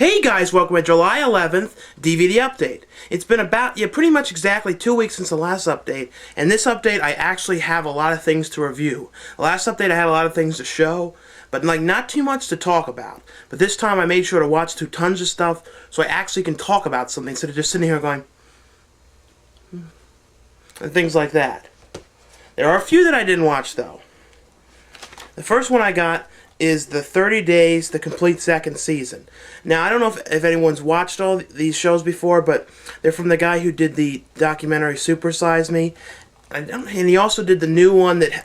Hey guys, welcome to July 11th DVD update. It's been about, pretty much exactly 2 weeks since the last update, and this update I actually have a lot of things to review. The last update I had a lot of things to show, but not too much to talk about. But this time I made sure to watch through tons of stuff so I actually can talk about something instead of just sitting here going, and things like that. There are a few that I didn't watch though. The first one I got is the 30 Days, the complete second season. Now, I don't know if anyone's watched all these shows before, but they're from the guy who did the documentary Super Size Me. And he also did the new one that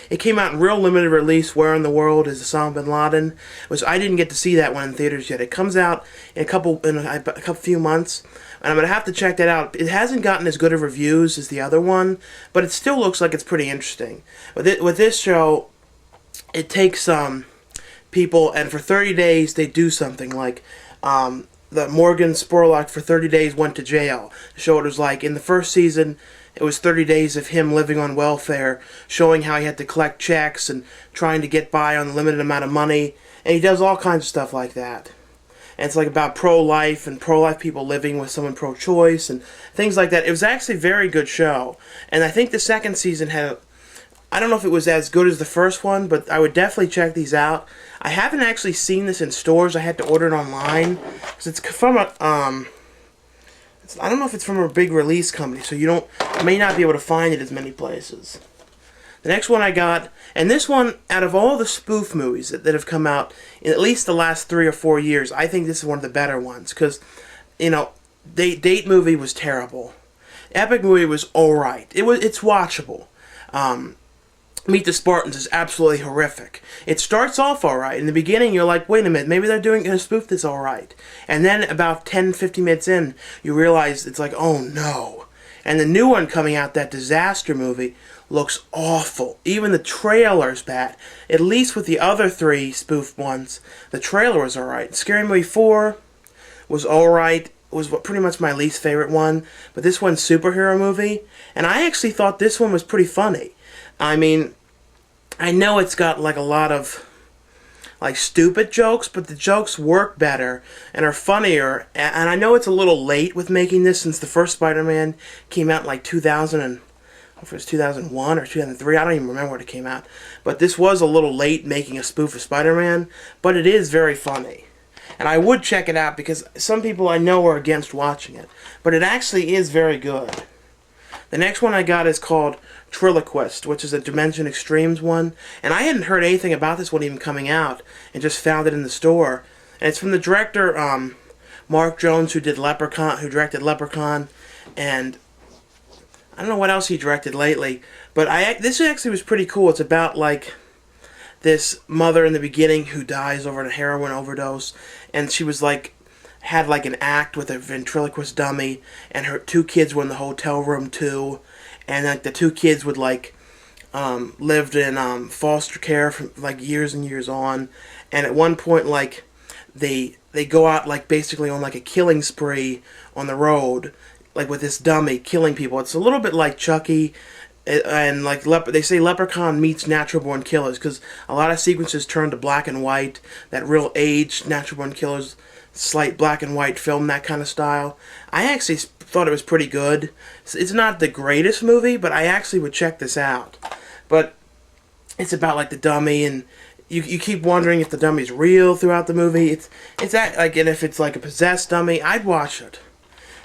it came out in real limited release, Where in the World is Osama Bin Laden? Which I didn't get to see that one in theaters yet. It comes out in a few months, and I'm going to have to check that out. It hasn't gotten as good of reviews as the other one, but it still looks like it's pretty interesting. With this show, it takes people, and for 30 days they do something like the Morgan Spurlock for 30 days went to jail. To show what it was like. In the first season, it was 30 days of him living on welfare, showing how he had to collect checks and trying to get by on a limited amount of money. And he does all kinds of stuff like that. And it's like about pro-life and pro-life people living with someone pro-choice and things like that. It was actually a very good show. And I think the second season had I don't know if it was as good as the first one, but I would definitely check these out. I haven't actually seen this in stores. I had to order it online because it's from a I don't know if it's from a big release company, so you may not be able to find it as many places. The next one I got, and this one, out of all the spoof movies that have come out in at least the last 3 or 4 years, I think this is one of the better ones because, Date Movie was terrible. Epic Movie was alright. It's watchable. Meet the Spartans is absolutely horrific. It starts off alright. In the beginning, you're like, wait a minute, maybe they're doing a spoof that's alright. And then about 10-15 minutes in, you realize it's like, oh no. And the new one coming out, that disaster movie, looks awful. Even the trailer's bad. At least with the other 3 spoof ones, the trailer was alright. Scary Movie 4 was alright. Was pretty much my least favorite one. But this one's superhero movie. And I actually thought this one was pretty funny. I mean, I know it's got a lot of stupid jokes, but the jokes work better and are funnier. And I know it's a little late with making this since the first Spider-Man came out in 2000 and if it was 2001 or 2003, I don't even remember when it came out. But this was a little late making a spoof of Spider-Man, but it is very funny. And I would check it out because some people I know are against watching it, but it actually is very good. The next one I got is called Triloquist, which is a Dimension Extremes one. And I hadn't heard anything about this one even coming out, and just found it in the store. And it's from the director, Mark Jones, who directed Leprechaun, and I don't know what else he directed lately. But this actually was pretty cool. It's about this mother in the beginning who dies over a heroin overdose, and she was had an act with a ventriloquist dummy, and her 2 kids were in the hotel room too, and the 2 kids would lived in foster care for years and years on, and at one point they go out basically on a killing spree on the road, with this dummy killing people. It's a little bit like Chucky. And they say Leprechaun meets Natural Born Killers because a lot of sequences turn to black and white, that real aged Natural Born Killers, slight black and white film, that kind of style. I actually thought it was pretty good. It's not the greatest movie, but I actually would check this out. But it's about the dummy, and you keep wondering if the dummy's real throughout the movie. And if it's a possessed dummy, I'd watch it.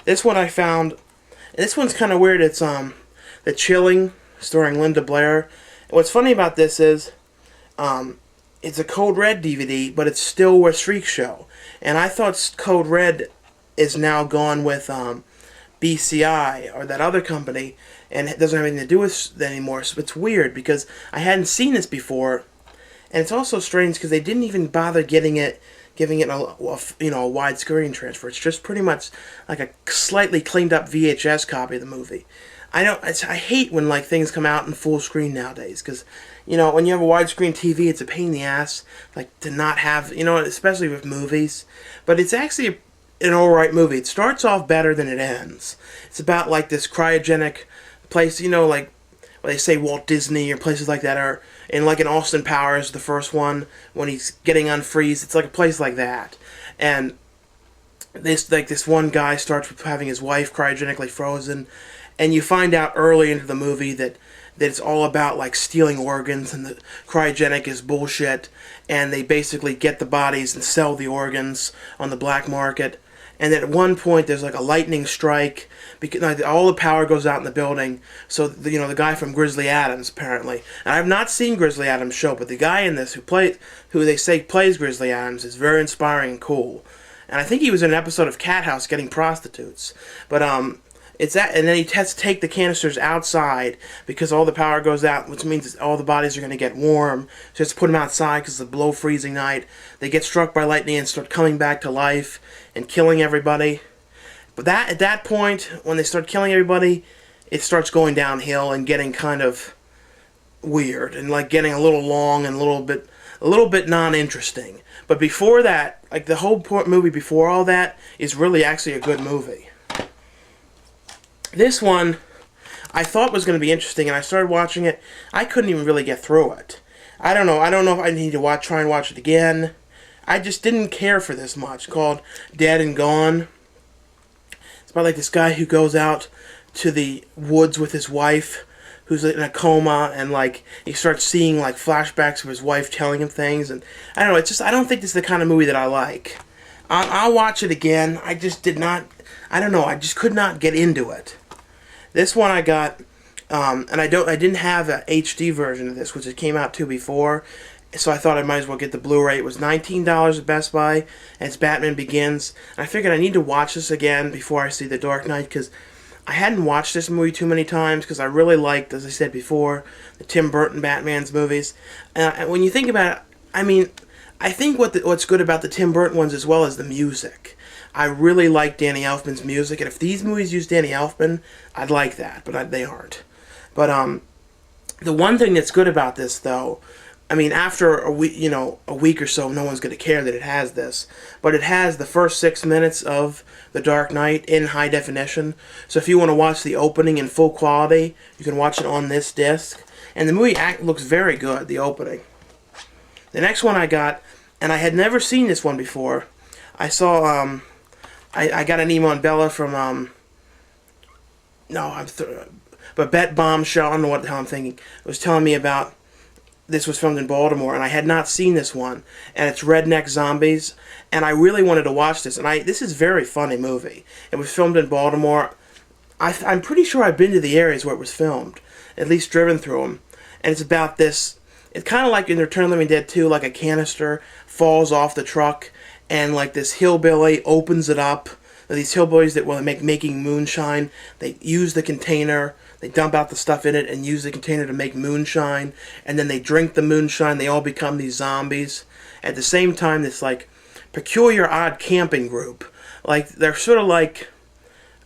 This one I found, and this one's kind of weird. It's The Chilling, starring Linda Blair. And what's funny about this is, it's a Code Red DVD, but it's still a Freak Show. And I thought Code Red is now gone with BCI, or that other company, and it doesn't have anything to do with it anymore. So it's weird, because I hadn't seen this before. And it's also strange, because they didn't even bother giving it a widescreen transfer. It's just pretty much a slightly cleaned up VHS copy of the movie. I hate when things come out in full screen nowadays, because when you have a widescreen TV, it's a pain in the ass to not have, especially with movies. But it's actually an alright movie. It starts off better than it ends. It's about this cryogenic place, they say Walt Disney or places like that, or in like in Austin Powers, the first one, when he's getting unfreeze, it's like a place like that. And this one guy starts with having his wife cryogenically frozen, and you find out early into the movie that it's all about like stealing organs, and the cryogenic is bullshit, and they basically get the bodies and sell the organs on the black market. And then at one point there's like a lightning strike because all the power goes out in the building. So the guy from Grizzly Adams, apparently, and I've not seen Grizzly Adams' show, but the guy in this who they say plays Grizzly Adams is very inspiring and cool. And I think he was in an episode of Cat House getting prostitutes. But it's that, and then he has to take the canisters outside because all the power goes out, which means all the bodies are going to get warm. So he has to put them outside because it's a below freezing night. They get struck by lightning and start coming back to life and killing everybody. But at that point, when they start killing everybody, it starts going downhill and getting kind of weird and like getting a little long and a little bit non-interesting. But before that, like the whole movie before all that is really actually a good movie. This one I thought was going to be interesting, and I started watching it. I couldn't even really get through it. I don't know if I need to try and watch it again. I just didn't care for this much. It's called Dead and Gone. It's about like this guy who goes out to the woods with his wife, who's in a coma, and like he starts seeing like flashbacks of his wife telling him things, and I don't know. I don't think this is the kind of movie that I like. I'll watch it again. I just did not. I don't know. I just could not get into it. This one I got, and I didn't have an HD version of this, which it came out to before, so I thought I might as well get the Blu-ray. It was $19 at Best Buy, and it's Batman Begins. And I figured I need to watch this again before I see The Dark Knight, because I hadn't watched this movie too many times, because I really liked, as I said before, the Tim Burton Batman's movies. And when you think about it, I mean, I think what's good about the Tim Burton ones as well is the music. I really like Danny Elfman's music, and if these movies use Danny Elfman, I'd like that, but they aren't. But the one thing that's good about this, though, I mean, after a week or so, no one's going to care that it has this, but it has the first 6 minutes of The Dark Knight in high definition. So if you want to watch the opening in full quality, you can watch it on this disc, and the movie looks very good. The opening. The next one I got, and I had never seen this one before. I saw I got an email on Bella from, but Bet Bombshell, I don't know what the hell I'm thinking. It was telling me about, this was filmed in Baltimore, and I had not seen this one, and it's Redneck Zombies, and I really wanted to watch this, and this is a very funny movie. It was filmed in Baltimore. I'm pretty sure I've been to the areas where it was filmed, at least driven through them, and it's about this, it's kind of like in Return of the Living Dead 2, like a canister falls off the truck, and like this hillbilly opens it up. These hillbillies that were making moonshine, they use the container, they dump out the stuff in it and use the container to make moonshine, and then they drink the moonshine, they all become these zombies. At the same time, this like peculiar odd camping group, like they're sort of like,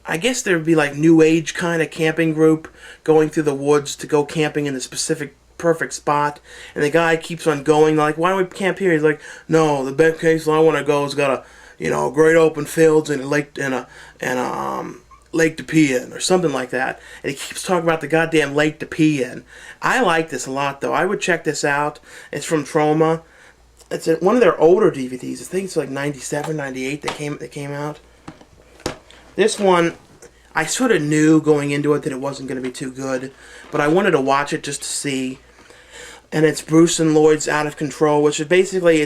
I guess there'd be like New Age kind of camping group going through the woods to go camping in a specific perfect spot, and the guy keeps on going, like, why don't we camp here? He's like, no, the best place I want to go has got a great open fields and a lake and a lake to pee in, or something like that. And he keeps talking about the goddamn lake to pee in. I like this a lot, though. I would check this out. It's from Troma. It's one of their older DVDs. I think it's like 97, 98 that came out. This one, I sort of knew going into it that it wasn't going to be too good, but I wanted to watch it just to see. And it's Bruce and Lloyd's Out of Control, which is basically,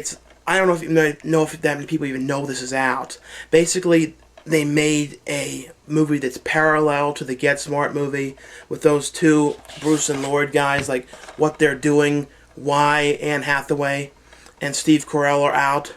I don't know if that many people even know this is out. Basically, they made a movie that's parallel to the Get Smart movie with those two Bruce and Lloyd guys, like what they're doing, why Anne Hathaway and Steve Carell are out.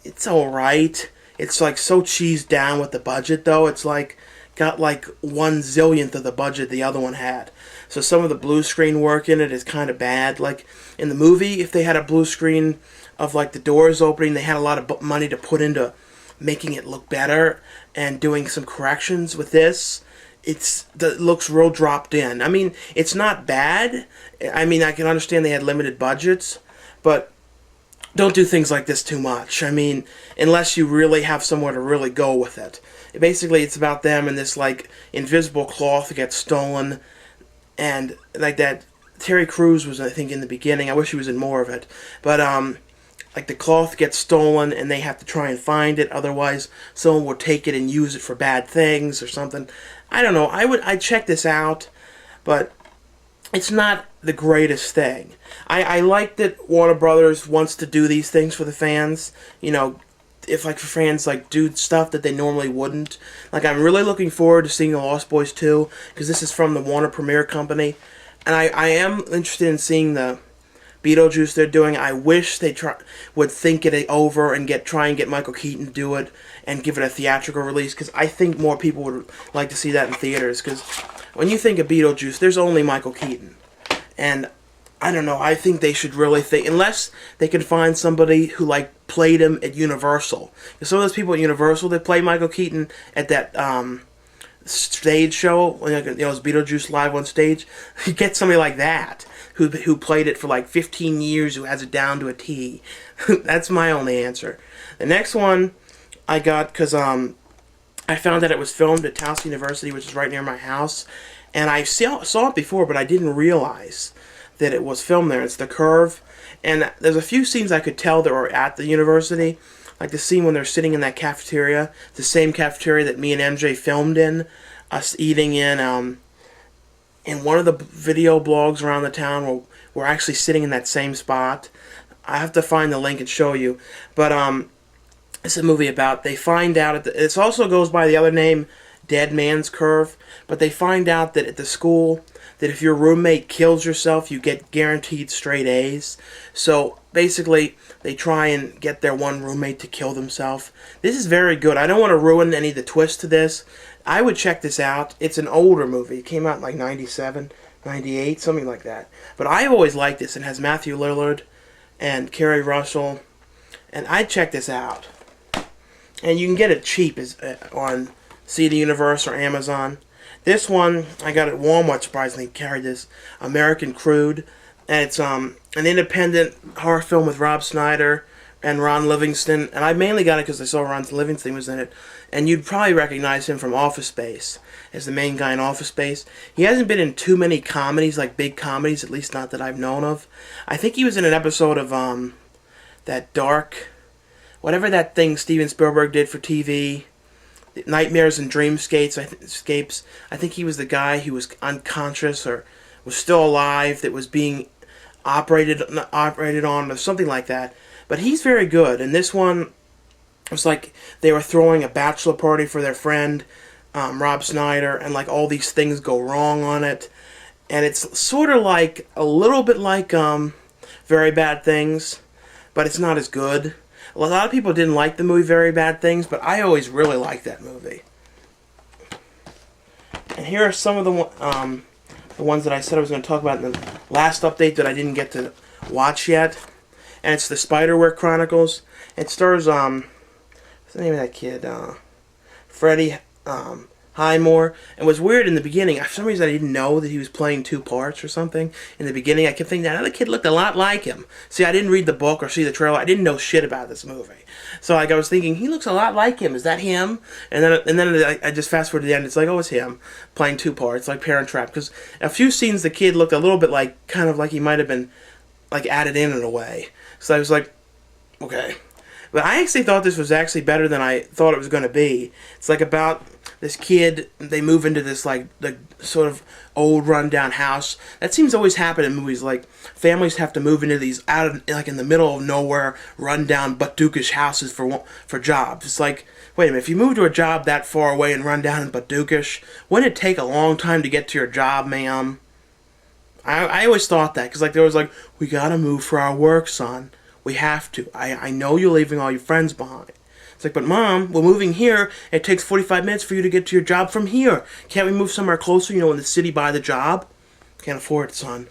It's alright. It's like so cheesed down with the budget, though. It's like got like 1/zillionth of the budget the other one had. So some of the blue screen work in it is kind of bad. Like in the movie, if they had a blue screen of like the doors opening, they had a lot of money to put into making it look better and doing some corrections. With this, it looks real dropped in. I mean, it's not bad. I mean, I can understand they had limited budgets, but don't do things like this too much. I mean, unless you really have somewhere to really go with it. Basically, it's about them and this like invisible cloth that gets stolen, and like that Terry Crews was, I think, in the beginning. I wish he was in more of it, but like the cloth gets stolen and they have to try and find it, otherwise someone will take it and use it for bad things or something. I don't know. I'd check this out, but it's not the greatest thing. I like that Warner Brothers wants to do these things for the fans. You know, if like for fans like do stuff that they normally wouldn't. Like I'm really looking forward to seeing The Lost Boys 2, because this is from the Warner Premiere Company, and I am interested in seeing the Beetlejuice they're doing. I wish they would think it over and try and get Michael Keaton to do it and give it a theatrical release, because I think more people would like to see that in theaters, because when you think of Beetlejuice, there's only Michael Keaton. And I don't know, I think they should really think, unless they can find somebody who like played him at Universal. Because some of those people at Universal that play Michael Keaton at that stage show, you know, it was Beetlejuice live on stage, you get somebody like that who played it for like 15 years, who has it down to a T. That's my only answer. The next one I got because I found that it was filmed at Towson University, which is right near my house, and I saw it before, but I didn't realize that it was filmed there. It's The Curve, and there's a few scenes I could tell that were at the university, like the scene when they're sitting in that cafeteria, the same cafeteria that me and MJ filmed in, us eating in one of the video blogs around the town where we're actually sitting in that same spot. I have to find the link and show you. But it's a movie about, they find out, it also goes by the other name, Dead Man's Curve, but they find out that at the school, that if your roommate kills yourself, you get guaranteed straight A's. So basically, they try and get their one roommate to kill themselves. This is very good. I don't want to ruin any of the twists to this. I would check this out. It's an older movie. It came out in like 97, 98, something like that. But I always liked this. It has Matthew Lillard and Kerry Russell. And I'd check this out. And you can get it cheap on CD Universe or Amazon. This one, I got at Walmart, surprisingly, carried this, American Crude. And it's an independent horror film with Rob Schneider and Ron Livingston. And I mainly got it because I saw Ron Livingston was in it. And you'd probably recognize him from Office Space as the main guy in Office Space. He hasn't been in too many comedies, like big comedies, at least not that I've known of. I think he was in an episode of that Dark, whatever that thing Steven Spielberg did for TV, Nightmares and Dreamscapes. I think he was the guy who was unconscious or was still alive that was being operated on or something like that. But he's very good. And this one, it was like they were throwing a bachelor party for their friend, Rob Schneider, and like all these things go wrong on it. And it's sort of like, a little bit like Very Bad Things, but it's not as good. A lot of people didn't like the movie Very Bad Things, but I always really liked that movie. And here are some of the ones that I said I was going to talk about in the last update that I didn't get to watch yet. And it's the Spiderwick Chronicles. It stars, what's the name of that kid? Freddie Highmore. It was weird in the beginning. For some reason I didn't know that he was playing two parts or something. In the beginning I kept thinking that other kid looked a lot like him. See, I didn't read the book or see the trailer. I didn't know shit about this movie. So like I was thinking, he looks a lot like him. Is that him? And then I just fast forward to the end. It's like, oh, it's him playing two parts, like Parent Trap. Because a few scenes the kid looked a little bit like, kind of like he might have been like added in a way. So I was like, okay. But I actually thought this was actually better than I thought it was going to be. It's like about this kid, they move into this like the sort of old rundown house. That seems to always happen in movies. Like families have to move into these like in the middle of nowhere, rundown but dukish houses for jobs. It's like, wait a minute, if you move to a job that far away and rundown and but dukish, wouldn't it take a long time to get to your job, ma'am? I always thought that, because like there was like, we gotta move for our work, son. We have to. I know you're leaving all your friends behind. It's like, but Mom, we're moving here. It takes 45 minutes for you to get to your job from here. Can't we move somewhere closer, in the city by the job? Can't afford it, son.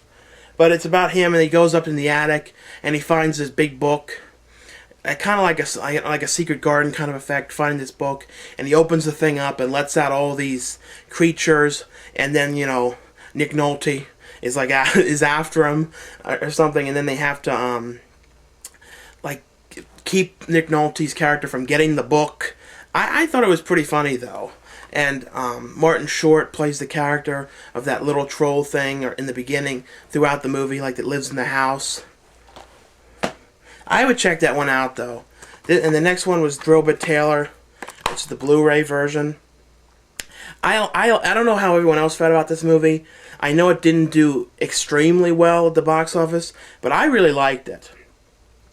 But it's about him, and he goes up in the attic, and he finds this big book. Kind of like a Secret Garden kind of effect, finding this book. And he opens the thing up and lets out all these creatures. And then, Nick Nolte is like is after him or something. And then they have to keep Nick Nolte's character from getting the book. I thought it was pretty funny, though. And Martin Short plays the character of that little troll thing or in the beginning throughout the movie, like that lives in the house. I would check that one out, though. And the next one was Drobit Taylor, which is the Blu-ray version. I don't know how everyone else felt about this movie. I know it didn't do extremely well at the box office, but I really liked it.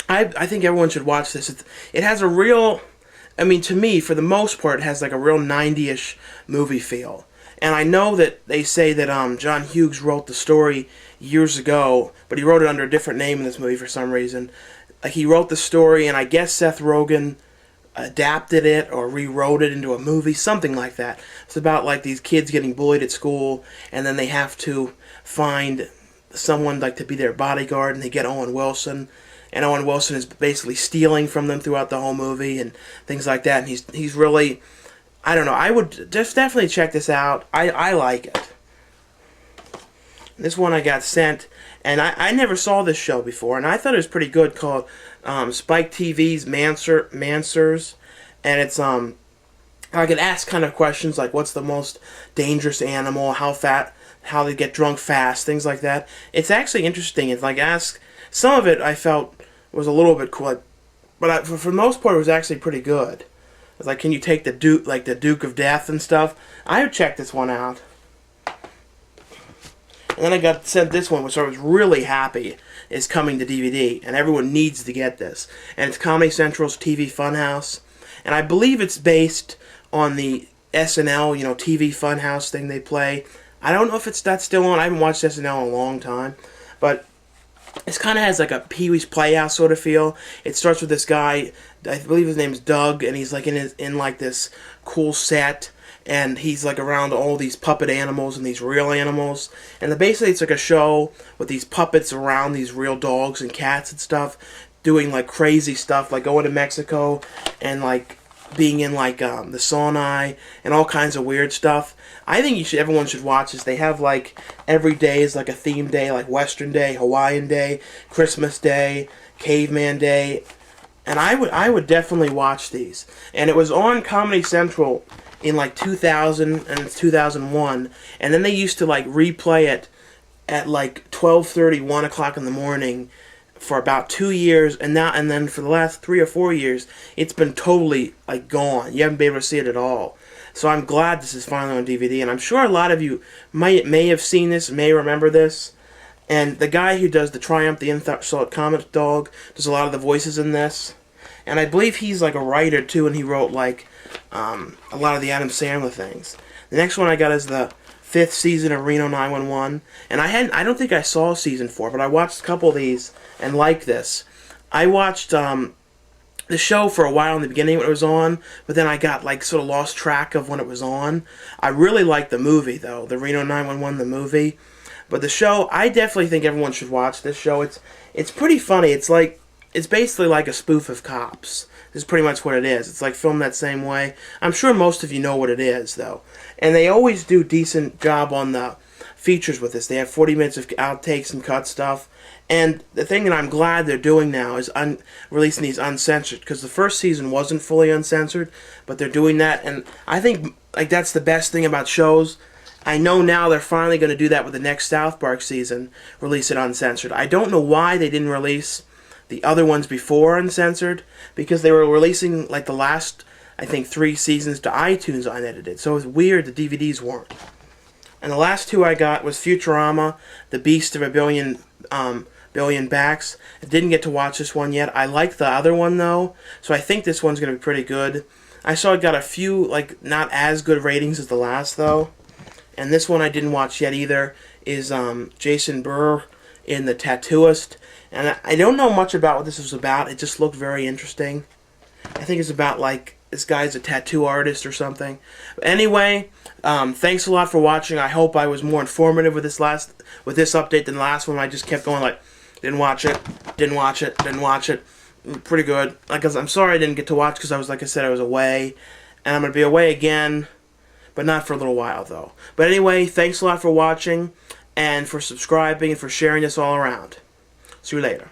I think everyone should watch this. It has a real, I mean, to me, for the most part, it has like a real 90-ish movie feel. And I know that they say that John Hughes wrote the story years ago, but he wrote it under a different name in this movie for some reason. Like, he wrote the story, and I guess Seth Rogen adapted it or rewrote it into a movie, something like that. It's about like these kids getting bullied at school, and then they have to find someone like to be their bodyguard, and they get Owen Wilson, and Owen Wilson is basically stealing from them throughout the whole movie and things like that. And he's really, I don't know, I would just definitely check this out. I like it. This one I got sent, and I never saw this show before, and I thought it was pretty good, called Spike TV's Mansers, and it's I could ask kind of questions like what's the most dangerous animal, how they get drunk fast, things like that. It's actually interesting. It's like some of it I felt was a little bit cool, but for the most part it was actually pretty good. It's like, can you take the Duke of Death and stuff? I would check this one out. And then I got sent this one, which I was really happy is coming to DVD, and everyone needs to get this. And it's Comedy Central's TV Funhouse, and I believe it's based on the SNL, TV Funhouse thing they play. I don't know if that's still on. I haven't watched SNL in a long time, but it kind of has like a Pee-wee's Playhouse sort of feel. It starts with this guy, I believe his name's Doug, and he's like in like this cool set, and he's like around all these puppet animals and these real animals. And basically it's like a show with these puppets around these real dogs and cats and stuff, doing like crazy stuff, like going to Mexico and like being in like the Sonai and all kinds of weird stuff. I think everyone should watch this. They have like every day is like a theme day, like Western Day, Hawaiian Day, Christmas Day, Caveman Day, and I would definitely watch these. And it was on Comedy Central in like 2000 and 2001, and then they used to like replay it at like 12:30, 1 o'clock in the morning for about 2 years, and then for the last 3 or 4 years, it's been totally like gone. You haven't been able to see it at all. So I'm glad this is finally on DVD, and I'm sure a lot of you may have seen this, may remember this. And the guy who does the Triumph the Insult Comic Dog does a lot of the voices in this. And I believe he's like a writer too, and he wrote like a lot of the Adam Sandler things. The next one I got is the 5th season of Reno 911, and I don't think I saw season 4, but I watched a couple of these and liked this. I watched the show for a while in the beginning when it was on, but then I got like sort of lost track of when it was on. I really liked the movie though, the Reno 911 the movie, but the show, I definitely think everyone should watch this show. It's pretty funny. It's basically like a spoof of Cops. This is pretty much what it is. It's like filmed that same way. I'm sure most of you know what it is, though. And they always do a decent job on the features with this. They have 40 minutes of outtakes and cut stuff. And the thing that I'm glad they're doing now is releasing these uncensored, because the first season wasn't fully uncensored, but they're doing that. And I think like that's the best thing about shows. I know now they're finally going to do that with the next South Park season, release it uncensored. I don't know why they didn't release the other ones before uncensored, because they were releasing like the last, I think, 3 seasons to iTunes unedited. So it was weird the DVDs weren't. And the last 2 I got was Futurama, The Beast of a Billion Backs. I didn't get to watch this one yet. I like the other one though, so I think this one's going to be pretty good. I saw it got a few like not as good ratings as the last though. And this one I didn't watch yet either is Jason Burr in The Tattooist. And I don't know much about what this was about. It just looked very interesting. I think it's about like this guy's a tattoo artist or something. But anyway, thanks a lot for watching. I hope I was more informative with this update than the last one. I just kept going like, didn't watch it. Pretty good. Like, I'm sorry I didn't get to watch because I was, like I said, I was away. And I'm going to be away again, but not for a little while though. But anyway, thanks a lot for watching and for subscribing and for sharing this all around. See you later.